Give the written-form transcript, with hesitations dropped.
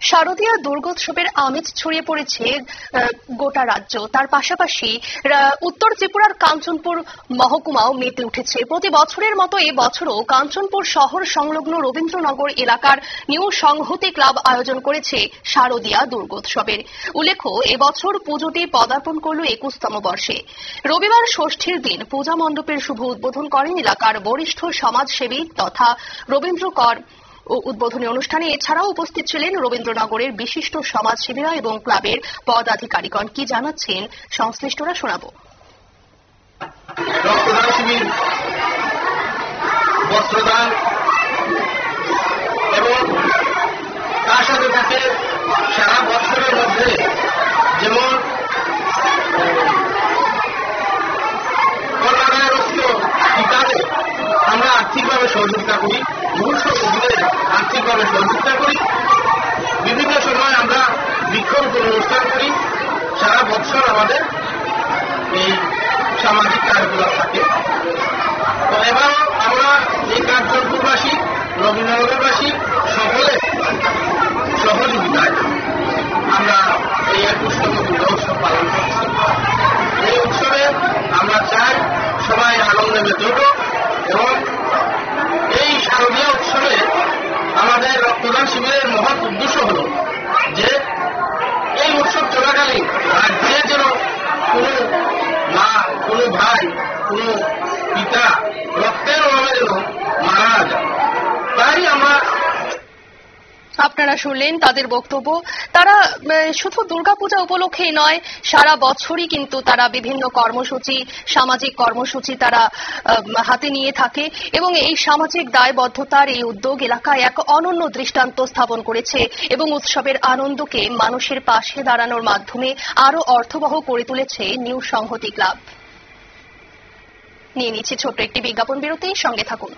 শারদীয়া দুর্গোৎসবের আমেজ ছড়িয়ে পড়েছে গোটা রাজ্য। তার পাশাপাশি উত্তর ত্রিপুরার কাঞ্চনপুর মহকুমাও মেতে উঠেছে। প্রতি বছরের মতো এই বছরও কাঞ্চনপুর শহর সংলগ্ন রবীন্দ্রনগর এলাকার নিউ সংহতি ক্লাব আয়োজন করেছে শারদীয়া দুর্গোৎসবের। উল্লেখ্য, এবছর পুজোটি পদার্পণ করল 21তম বর্ষে। রবিবার ষষ্ঠীর দিন পূজা মণ্ডপের শুভ উদ্বোধন করেন এলাকার বরিষ্ঠ সমাজসেবী তথা রবীন্দ্রকর উদ্বোধনী অনুষ্ঠানে। এছাড়াও উপস্থিত ছিলেন রবীন্দ্রনগরের বিশিষ্ট সমাজসেবীরা এবং ক্লাবের পদাধিকারীগণ। কি জানাচ্ছেন সংশ্লিষ্টরা শোনাব। রক্তদান শিবির, বস্ত্রদান এবং তার সাথে থাকে সারা বছরের মধ্যে যেমন করোনাগ্রস্ত টিকাতে আমরা আর্থিকভাবে সহযোগিতা করি, মূর্ষ রোগীদের আর্থিকভাবে সহযোগিতা করি। বিভিন্ন সময় আমরা বৃক্ষরোপণ অনুষ্ঠান করি। সারা বছর আমাদের এই সামাজিক কার্যকলাপ থাকে। তো এবারও আমরা এই কাঞ্চনপুরবাসী, রবীন্দ্রনগরবাসী সকলে সহযোগিতায় আমরা এই 21তম দুর্গা উৎসব পালন করছি। এই উৎসবে আমরা চাই সবাই আনন্দে মেতে উঠুক এবং এই শারদীয়া উৎসবে আমাদের রক্তদান শিবিরের মহৎ উদ্দেশ্য হল যে এই উৎসব চলাকালীন রাজ্যে যেন কোনো মা, কোনো ভাই, কোনো পিতা রক্তের অভাবে যেন মারা না যায়। তাই আমরা আপনারা শুনলেন তাদের বক্তব্য। তারা শুধু দুর্গাপূজা উপলক্ষেই নয়, সারা বছরই কিন্তু তারা বিভিন্ন কর্মসূচি, সামাজিক কর্মসূচি তারা হাতে নিয়ে থাকে এবং এই সামাজিক দায়বদ্ধতার এই উদ্যোগ এলাকায় এক অনন্য দৃষ্টান্ত স্থাপন করেছে এবং উৎসবের আনন্দকে মানুষের পাশে দাঁড়ানোর মাধ্যমে আরো অর্থবহ করে তুলেছে নিউ সংহতি ক্লাব। নিয়ে নিচ্ছে ছোট্ট একটি বিজ্ঞাপন বিরতি, সঙ্গে থাকুন।